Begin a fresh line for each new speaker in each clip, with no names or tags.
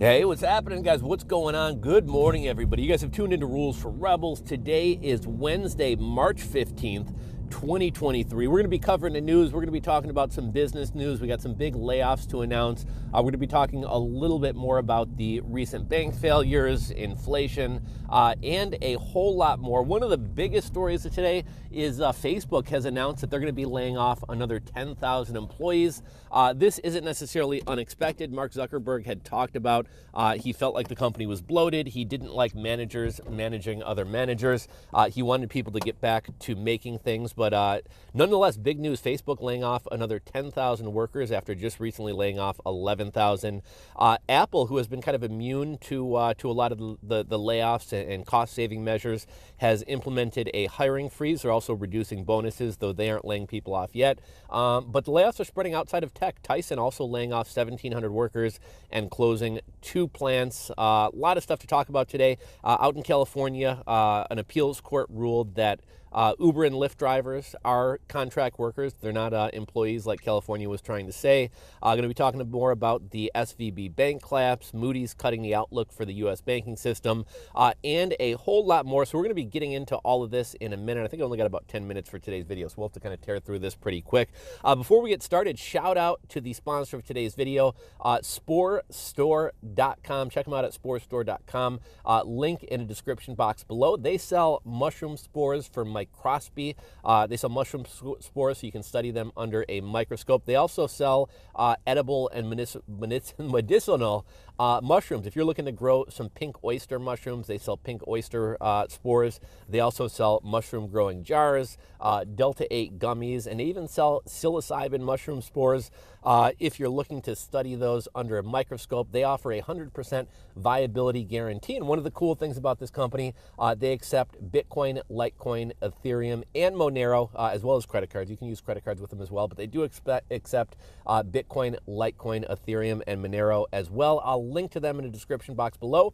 Hey, what's happening, guys? What's going on? Good morning, everybody. You guys have tuned into Rules for Rebels. Today is Wednesday, March 15th, 2023. We're going to be covering the news. We're going to be talking about some business news. We got some big layoffs to announce. We're going to be talking a little bit more about the recent bank failures, inflation, and a whole lot more. One of the biggest stories of today is Facebook has announced that they're going to be laying off another 10,000 employees. This isn't necessarily unexpected. Mark Zuckerberg had talked about he felt like the company was bloated. He didn't like managers managing other managers. He wanted people to get back to making things. But nonetheless, big news, Facebook laying off another 10,000 workers after just recently laying off 11,000. Apple, who has been kind of immune to a lot of the layoffs and cost-saving measures, has implemented a hiring freeze. They're also reducing bonuses, though they aren't laying people off yet. But the layoffs are spreading outside of tech. Tyson also laying off 1,700 workers and closing 2 plants. A lot of stuff to talk about today. Out in California, an appeals court ruled that Uber and Lyft drivers are contract workers. They're not employees like California was trying to say. Going to be talking more about the SVB bank collapse, Moody's cutting the outlook for the U.S. banking system, and a whole lot more. So we're going to be getting into all of this in a minute. I think I only got about 10 minutes for today's video, so we'll have to kind of tear through this pretty quick. Before we get started, shout out to the sponsor of today's video, SporeStore.com. Check them out at SporeStore.com. Link in the description box below. They sell mushroom spores for microscopy. They sell mushroom spores so you can study them under a microscope. They also sell edible and medicinal mushrooms. If you're looking to grow some pink oyster mushrooms, they sell pink oyster spores. They also sell mushroom growing jars, Delta-8 gummies, and they even sell psilocybin mushroom spores. If you're looking to study those under a microscope, they offer a 100% viability guarantee. And one of the cool things about this company, they accept Bitcoin, Litecoin, Ethereum, and Monero, as well as credit cards. You can use credit cards with them as well, but they do accept Bitcoin, Litecoin, Ethereum, and Monero as well. I'll link to them in the description box below.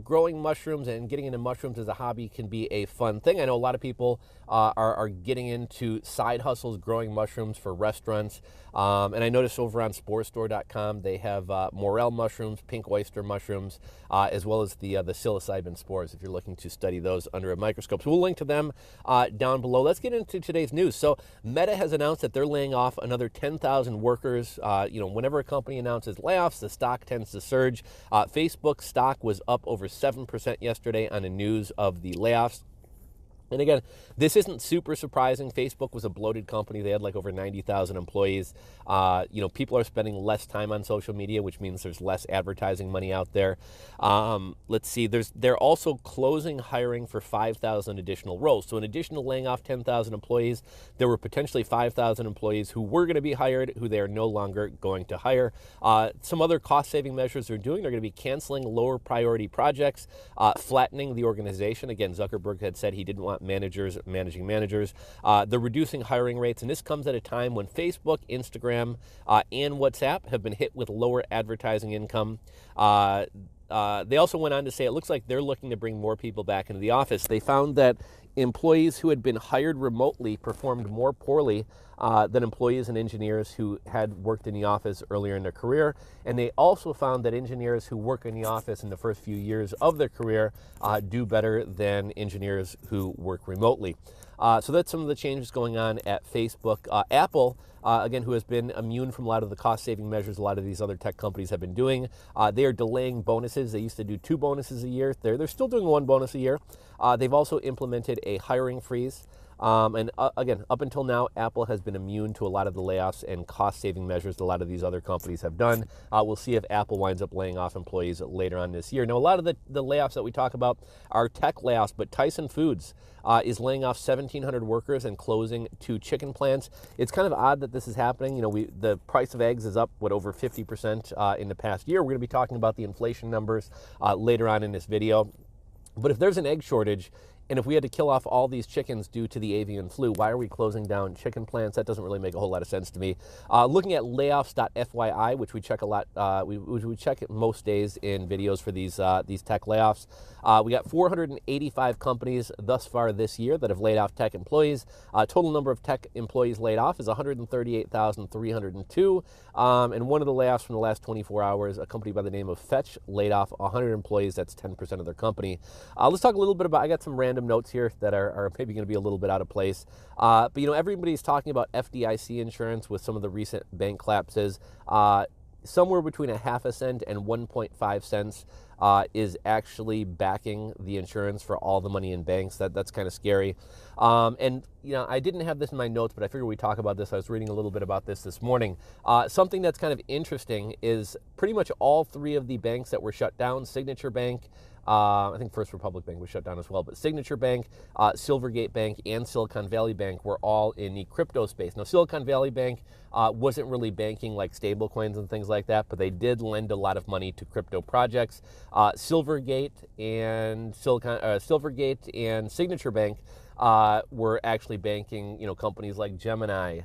Growing mushrooms and getting into mushrooms as a hobby can be a fun thing. I know a lot of people are getting into side hustles, growing mushrooms for restaurants. And I noticed over on SporeStore.com, they have morel mushrooms, pink oyster mushrooms, as well as the psilocybin spores if you're looking to study those under a microscope. So we'll link to them down below. Let's get into today's news. So Meta has announced that they're laying off another 10,000 workers. Whenever a company announces layoffs, the stock tends to surge. Facebook stock was up over 7% yesterday on the news of the layoffs. And again, this isn't super surprising. Facebook was a bloated company. They had like over 90,000 employees. People are spending less time on social media, which means there's less advertising money out there. Let's see, they're also closing hiring for 5,000 additional roles. So in addition to laying off 10,000 employees, there were potentially 5,000 employees who were going to be hired, who they are no longer going to hire. Some other cost-saving measures they're doing, they're going to be canceling lower priority projects, flattening the organization. Again, Zuckerberg had said he didn't want managers managing managers. They're reducing hiring rates, and this comes at a time when Facebook, Instagram, and WhatsApp have been hit with lower advertising income. They also went on to say it looks like they're looking to bring more people back into the office. They found that employees who had been hired remotely performed more poorly than employees and engineers who had worked in the office earlier in their career. And they also found that engineers who work in the office in the first few years of their career do better than engineers who work remotely. So that's some of the changes going on at Facebook. Apple, again, who has been immune from a lot of the cost-saving measures a lot of these other tech companies have been doing. They are delaying bonuses. They used to do 2 bonuses a year. They're still doing 1 bonus a year. They've also implemented a hiring freeze. Again, up until now, Apple has been immune to a lot of the layoffs and cost-saving measures that a lot of these other companies have done. We'll see if Apple winds up laying off employees later on this year. Now, a lot of the layoffs that we talk about are tech layoffs, but Tyson Foods is laying off 1,700 workers and closing 2 chicken plants. It's kind of odd that this is happening. The price of eggs is up, over 50% in the past year. We're going to be talking about the inflation numbers later on in this video. But if there's an egg shortage And if we had to kill off all these chickens due to the avian flu, why are we closing down chicken plants? That doesn't really make a whole lot of sense to me. Looking at layoffs.fyi, which we check a lot, we check it most days in videos for these tech layoffs. We got 485 companies thus far this year that have laid off tech employees. Total number of tech employees laid off is 138,302. And one of the layoffs from the last 24 hours, a company by the name of Fetch laid off 100 employees. That's 10% of their company. Let's talk a little bit about, I got some random notes here that are maybe going to be a little bit out of place. But everybody's talking about FDIC insurance with some of the recent bank collapses. Somewhere between 0.5 cent and 1.5 cents is actually backing the insurance for all the money in banks. That's kind of scary. And I didn't have this in my notes, but I figured we'd talk about this. I was reading a little bit about this morning. Something that's kind of interesting is pretty much all three of the banks that were shut down, Signature Bank, I think First Republic Bank was shut down as well, but Signature Bank, Silvergate Bank, and Silicon Valley Bank were all in the crypto space. Now, Silicon Valley Bank wasn't really banking like stable coins and things like that, but they did lend a lot of money to crypto projects. Silvergate and Signature Bank were actually banking, companies like Gemini,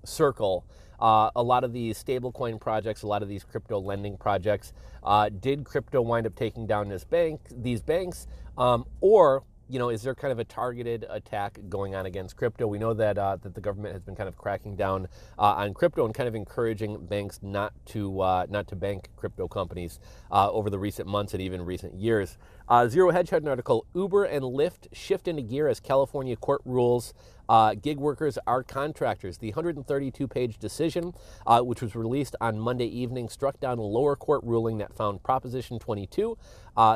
Circle. A lot of these stablecoin projects, a lot of these crypto lending projects, did crypto wind up taking down these banks, or is there kind of a targeted attack going on against crypto? We know that that the government has been kind of cracking down on crypto and kind of encouraging banks not to bank crypto companies over the recent months and even recent years. Zero Hedge had an article: Uber and Lyft shift into gear as California court rules gig workers are contractors. The 132-page decision, which was released on Monday evening, struck down a lower court ruling that found Proposition 22,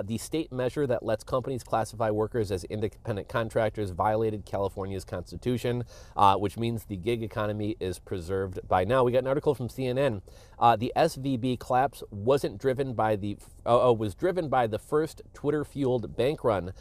the state measure that lets companies classify workers as independent contractors, violated California's constitution, which means the gig economy is preserved by now. We got an article from CNN. The SVB collapse was driven by the first Twitter-fueled bank run.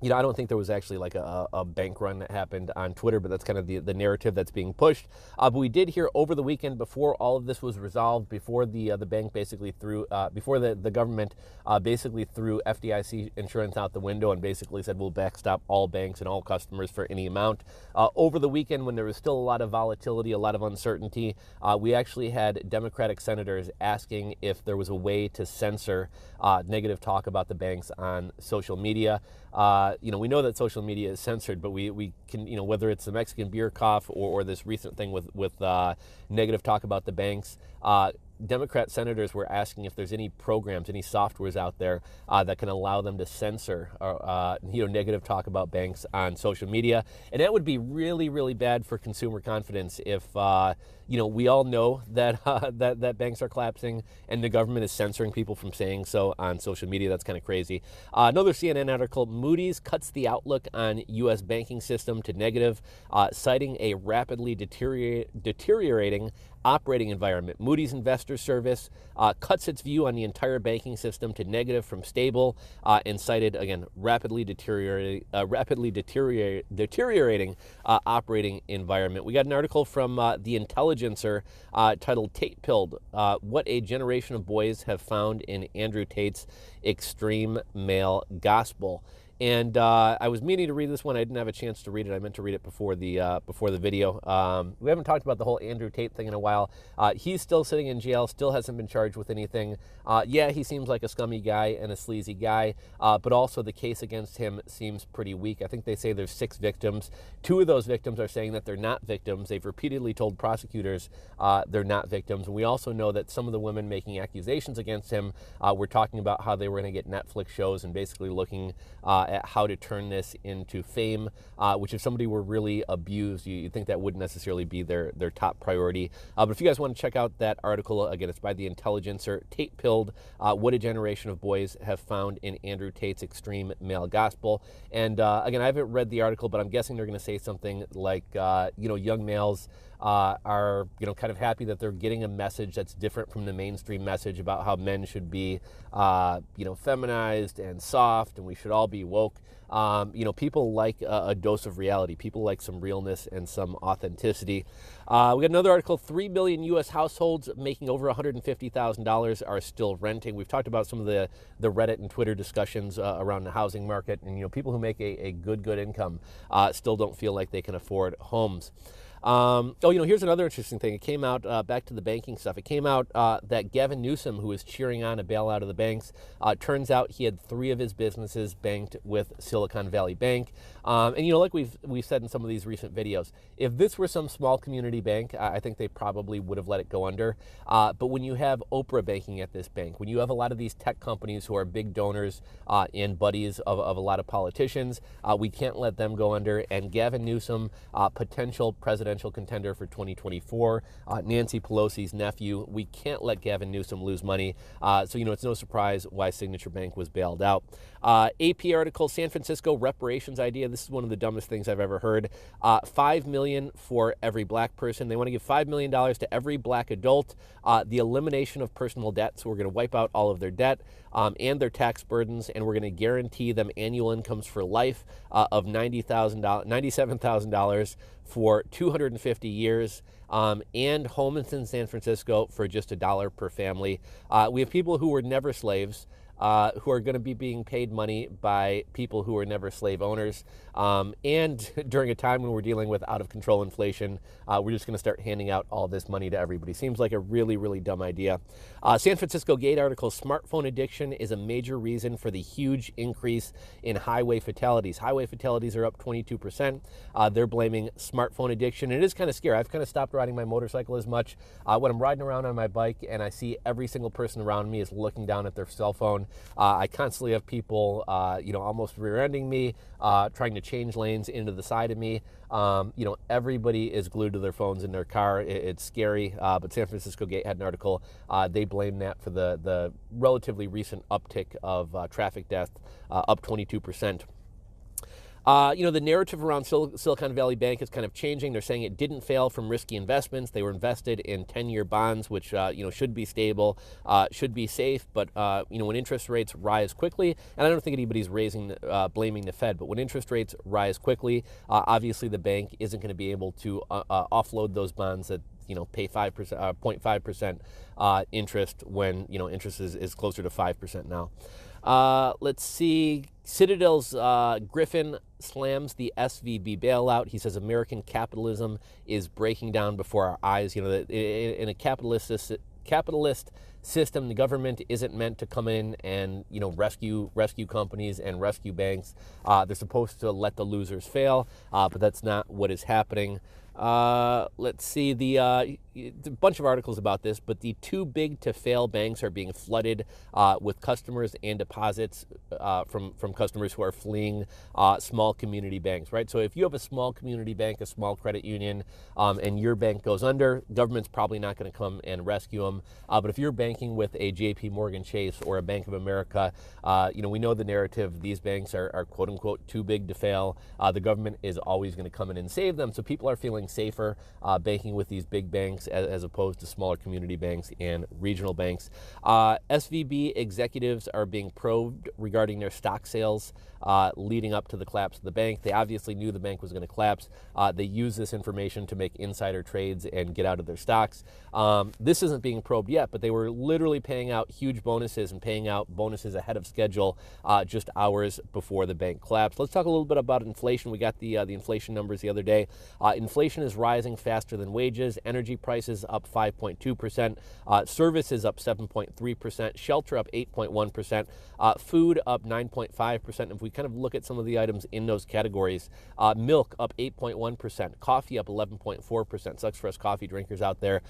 I don't think there was actually like a bank run that happened on Twitter, but that's kind of the narrative that's being pushed. But we did hear over the weekend, before all of this was resolved, before the bank basically before the government basically threw FDIC insurance out the window and basically said we'll backstop all banks and all customers for any amount. Over the weekend, when there was still a lot of volatility, a lot of uncertainty, we actually had Democratic senators asking if there was a way to censor negative talk about the banks on social media. We know that social media is censored, but we can, whether it's the Mexican beer cough or this recent thing with negative talk about the banks, Democrat senators were asking if there's any programs, any softwares out there that can allow them to censor, negative talk about banks on social media. And that would be really, really bad for consumer confidence if, we all know that, that banks are collapsing and the government is censoring people from saying so on social media. That's kind of crazy. Another CNN article: Moody's cuts the outlook on U.S. banking system to negative, citing a rapidly deteriorating operating environment. Moody's Investors Service cuts its view on the entire banking system to negative from stable, and cited, again, rapidly deteriorating operating environment. We got an article from The Intelligencer titled "Tate Pilled: What a Generation of Boys Have Found in Andrew Tate's Extreme Male Gospel." And I was meaning to read this one. I didn't have a chance to read it. I meant to read it before the video. We haven't talked about the whole Andrew Tate thing in a while. He's still sitting in jail, still hasn't been charged with anything. Yeah, he seems like a scummy guy and a sleazy guy, but also the case against him seems pretty weak. I think they say there's 6 victims. 2 of those victims are saying that they're not victims. They've repeatedly told prosecutors they're not victims. And we also know that some of the women making accusations against him were talking about how they were going to get Netflix shows and basically looking at how to turn this into fame, which if somebody were really abused, you'd think that wouldn't necessarily be their top priority. But if you guys want to check out that article, again, it's by The Intelligencer. Tate Pilled: What a Generation of Boys Have Found in Andrew Tate's Extreme Male Gospel. And again, I haven't read the article, but I'm guessing they're going to say something like, young males are kind of happy that they're getting a message that's different from the mainstream message about how men should be feminized and soft, and we should all be woke. People like a dose of reality. People like some realness and some authenticity. We got another article, 3 million U.S. households making over $150,000 are still renting. We've talked about some of the Reddit and Twitter discussions around the housing market, and people who make a good income still don't feel like they can afford homes. Here's another interesting thing. It came out, back to the banking stuff, it came out that Gavin Newsom, who was cheering on a bailout of the banks, turns out he had 3 of his businesses banked with Silicon Valley Bank. Like we've said in some of these recent videos, if this were some small community bank, I think they probably would have let it go under. But when you have Oprah banking at this bank, when you have a lot of these tech companies who are big donors and buddies of a lot of politicians, we can't let them go under. And Gavin Newsom, potential presidential contender for 2024, Nancy Pelosi's nephew, we can't let Gavin Newsom lose money. It's no surprise why Signature Bank was bailed out. AP article, San Francisco reparations idea. This is one of the dumbest things I've ever heard. $5 million for every black person. They want to give $5 million to every black adult. The elimination of personal debt. So we're going to wipe out all of their debt and their tax burdens, and we're going to guarantee them annual incomes for life of $97,000 for 250 years, and homes in San Francisco for just $1 per family. We have people who were never slaves, who are going to be being paid money by people who are never slave owners. And during a time when we're dealing with out-of-control inflation, we're just going to start handing out all this money to everybody. Seems like a really, really dumb idea. San Francisco Gate article, smartphone addiction is a major reason for the huge increase in highway fatalities. Highway fatalities are up 22%. They're blaming smartphone addiction. It is kind of scary. I've kind of stopped riding my motorcycle as much. When I'm riding around on my bike and I see every single person around me is looking down at their cell phone, I constantly have people, almost rear-ending me, trying to change lanes into the side of me. Everybody is glued to their phones in their car. It's scary, but San Francisco Gate had an article. They blame that for the relatively recent uptick of traffic death, up 22%. The narrative around Silicon Valley Bank is kind of changing. They're saying it didn't fail from risky investments. They were invested in 10-year bonds, which, should be stable, should be safe. But, when interest rates rise quickly, and I don't think anybody's blaming the Fed, but when interest rates rise quickly, obviously the bank isn't going to be able to offload those bonds that pay 5%, 0.5% interest when, interest is closer to 5% now. Let's see. Citadel's Griffin slams the SVB bailout. He says American capitalism is breaking down before our eyes. In a capitalist system, the government isn't meant to come in and rescue companies and rescue banks. They're supposed to let the losers fail, but that's not what is happening. Let's see, a bunch of articles about this, but the too big to fail banks are being flooded with customers and deposits from customers who are fleeing small community banks, right? So if you have a small community bank, a small credit union, and your bank goes under, government's probably not going to come and rescue them. But if you're banking with a JP Morgan Chase or a Bank of America, we know the narrative, these banks are quote unquote too big to fail. The government is always going to come in and save them. So people are feeling safer banking with these big banks as opposed to smaller community banks and regional banks. SVB executives are being probed regarding their stock sales leading up to the collapse of the bank. They obviously knew the bank was going to collapse. They used this information to make insider trades and get out of their stocks. This isn't being probed yet, but they were literally paying out huge bonuses and paying out bonuses ahead of schedule just hours before the bank collapsed. Let's talk a little bit about inflation. We got the inflation numbers the other day. Inflation is rising faster than wages. Energy prices up 5.2%. Services up 7.3%. Shelter up 8.1%. Food up 9.5%. If we kind of look at some of the items in those categories, milk up 8.1%. Coffee up 11.4%. Sucks for us coffee drinkers out there.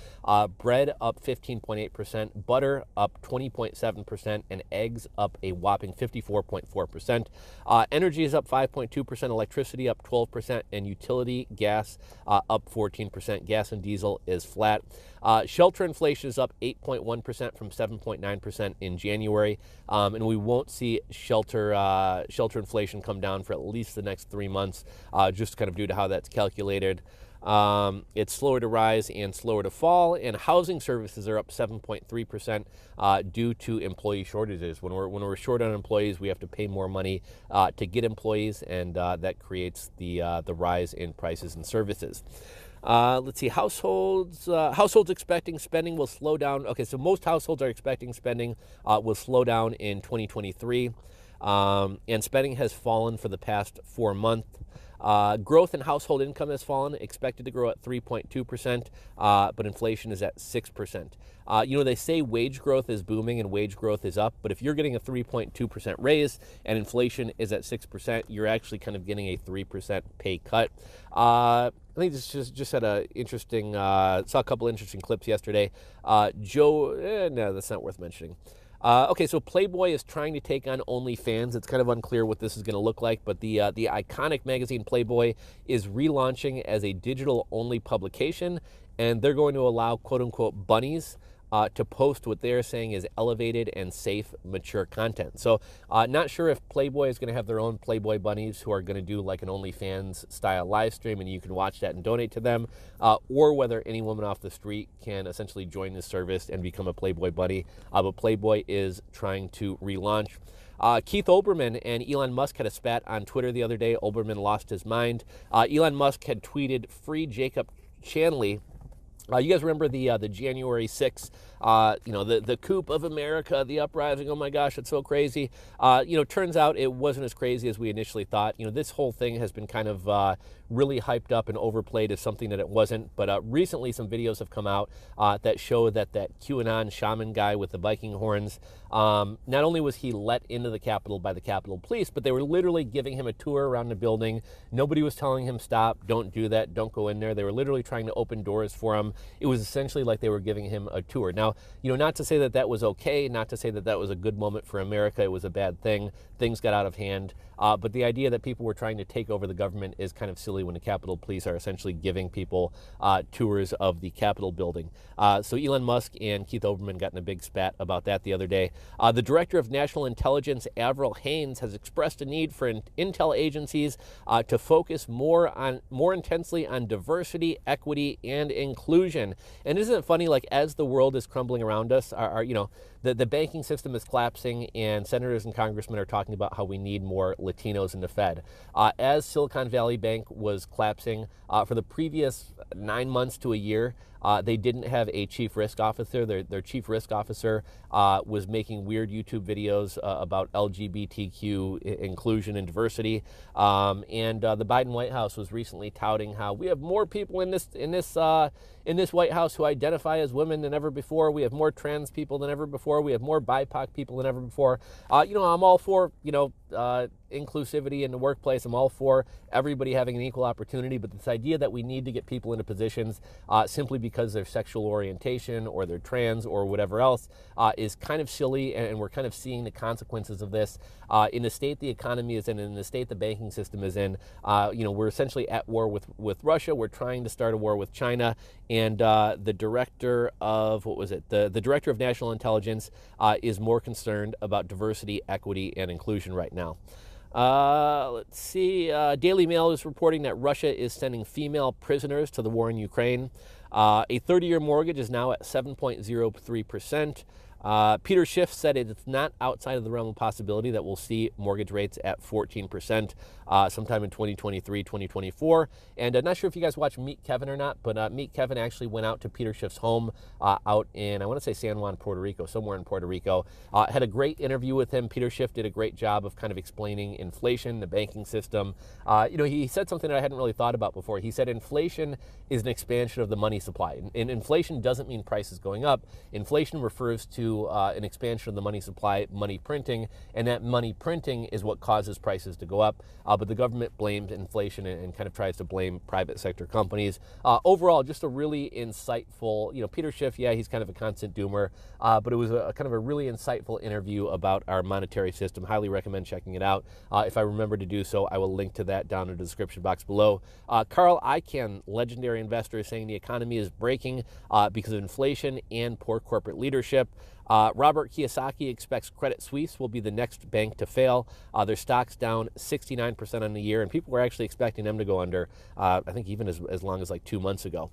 Bread up 15.8%. Butter up 20.7%. And eggs up a whopping 54.4%. Energy is up 5.2%. Electricity up 12%. And utility gas up 14%. Gas and diesel is flat. Shelter inflation is up 8.1% from 7.9% in January, and we won't see shelter inflation come down for at least the next 3 months, just kind of due to how that's calculated. It's slower to rise and slower to fall, and housing services are up 7.3% due to employee shortages. When we're short on employees, we have to pay more money to get employees, and that creates the rise in prices and services. Let's see, households expecting spending will slow down. Okay, so most households are expecting spending will slow down in 2023, and spending has fallen for the past 4 months. Growth in household income has fallen, expected to grow at 3.2%, but inflation is at 6%. They say wage growth is booming and wage growth is up, but if you're getting a 3.2% raise and inflation is at 6%, you're actually kind of getting a 3% pay cut. I think this just had a interesting, saw a couple interesting clips yesterday. No, that's not worth mentioning. Okay, so Playboy is trying to take on OnlyFans. It's kind of unclear what this is going to look like, but the iconic magazine Playboy is relaunching as a digital-only publication, and they're going to allow quote-unquote bunnies to post what they're saying is elevated and safe, mature content. So not sure if Playboy is going to have their own Playboy bunnies who are going to do like an OnlyFans style live stream and you can watch that and donate to them, or whether any woman off the street can essentially join this service and become a Playboy bunny. But Playboy is trying to relaunch. Keith Olbermann and Elon Musk had a spat on Twitter the other day. Olbermann lost his mind. Elon Musk had tweeted, "Free Jacob Chanley." You guys remember the January 6th, the coup of America, the uprising? Oh my gosh, it's so crazy. Turns out it wasn't as crazy as we initially thought. This whole thing has been kind of really hyped up and overplayed as something that it wasn't. But recently some videos have come out that show that QAnon shaman guy with the Viking horns, not only was he let into the Capitol by the Capitol Police, but they were literally giving him a tour around the building. Nobody was telling him, stop, don't do that, don't go in there. They were literally trying to open doors for him. It was essentially like they were giving him a tour. Now, not to say that that was okay, not to say that that was a good moment for America. It was a bad thing. Things got out of hand. But the idea that people were trying to take over the government is kind of silly when the Capitol Police are essentially giving people tours of the Capitol building. So Elon Musk and Keith Olbermann got in a big spat about that the other day. The Director of National Intelligence, Avril Haines, has expressed a need for intel agencies to focus more intensely on diversity, equity, and inclusion. And isn't it funny, like as the world is crumbling around us, the banking system is collapsing and senators and congressmen are talking about how we need more Latinos in the Fed. As Silicon Valley Bank was collapsing for the previous 9 months to a year, they didn't have a chief risk officer. Their chief risk officer was making weird YouTube videos about LGBTQ inclusion and diversity. And the Biden White House was recently touting how we have more people in this White House who identify as women than ever before. We have more trans people than ever before. We have more BIPOC people than ever before. I'm all for inclusivity in the workplace. I'm all for everybody having an equal opportunity, but this idea that we need to get people into positions simply because their sexual orientation or they're trans or whatever else is kind of silly, and we're kind of seeing the consequences of this in the state the economy is in, and in the state the banking system is in. We're essentially at war with Russia. We're trying to start a war with China, and the director of the Director of National Intelligence is more concerned about diversity, equity, and inclusion right now. Let's see. Daily Mail is reporting that Russia is sending female prisoners to the war in Ukraine. A 30-year mortgage is now at 7.03%. Peter Schiff said it's not outside of the realm of possibility that we'll see mortgage rates at 14% sometime in 2023, 2024. And I'm not sure if you guys watch Meet Kevin or not, but Meet Kevin actually went out to Peter Schiff's home out in, I want to say San Juan, Puerto Rico, somewhere in Puerto Rico. Had a great interview with him. Peter Schiff did a great job of kind of explaining inflation, the banking system. He said something that I hadn't really thought about before. He said inflation is an expansion of the money supply. And inflation doesn't mean prices going up. Inflation refers to an expansion of the money supply, money printing, and that money printing is what causes prices to go up. But the government blames inflation and kind of tries to blame private sector companies. Overall, just a really insightful, Peter Schiff, he's kind of a constant doomer, but it was a kind of a really insightful interview about our monetary system. Highly recommend checking it out. If I remember to do so, I will link to that down in the description box below. Carl Icahn, legendary investor, is saying the economy is breaking because of inflation and poor corporate leadership. Robert Kiyosaki expects Credit Suisse will be the next bank to fail. Their stock's down 69% on the year, and people were actually expecting them to go under, I think even as long as like 2 months ago.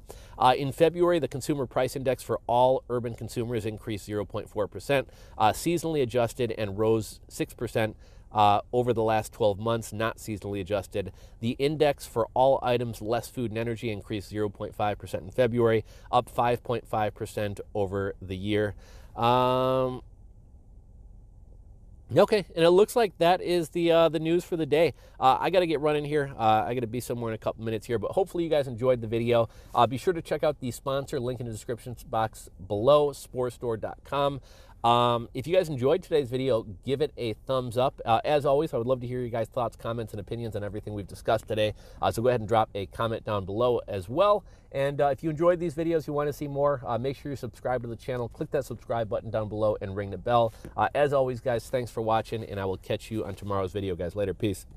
In February, the Consumer Price Index for all urban consumers increased 0.4%, seasonally adjusted, and rose 6%. Over the last 12 months, not seasonally adjusted. The index for all items less food and energy increased 0.5% in February, up 5.5% over the year. Okay, and it looks like that is the news for the day. I got to get running here. I got to be somewhere in a couple minutes here, but hopefully you guys enjoyed the video. Be sure to check out the sponsor, link in the description box below, sporestore.com. If you guys enjoyed today's video, give it a thumbs up. As always, I would love to hear you guys' thoughts, comments, and opinions on everything we've discussed today. So go ahead and drop a comment down below as well. And if you enjoyed these videos, you want to see more, make sure you subscribe to the channel. Click that subscribe button down below and ring the bell. As always, guys, thanks for watching, and I will catch you on tomorrow's video, guys. Later. Peace.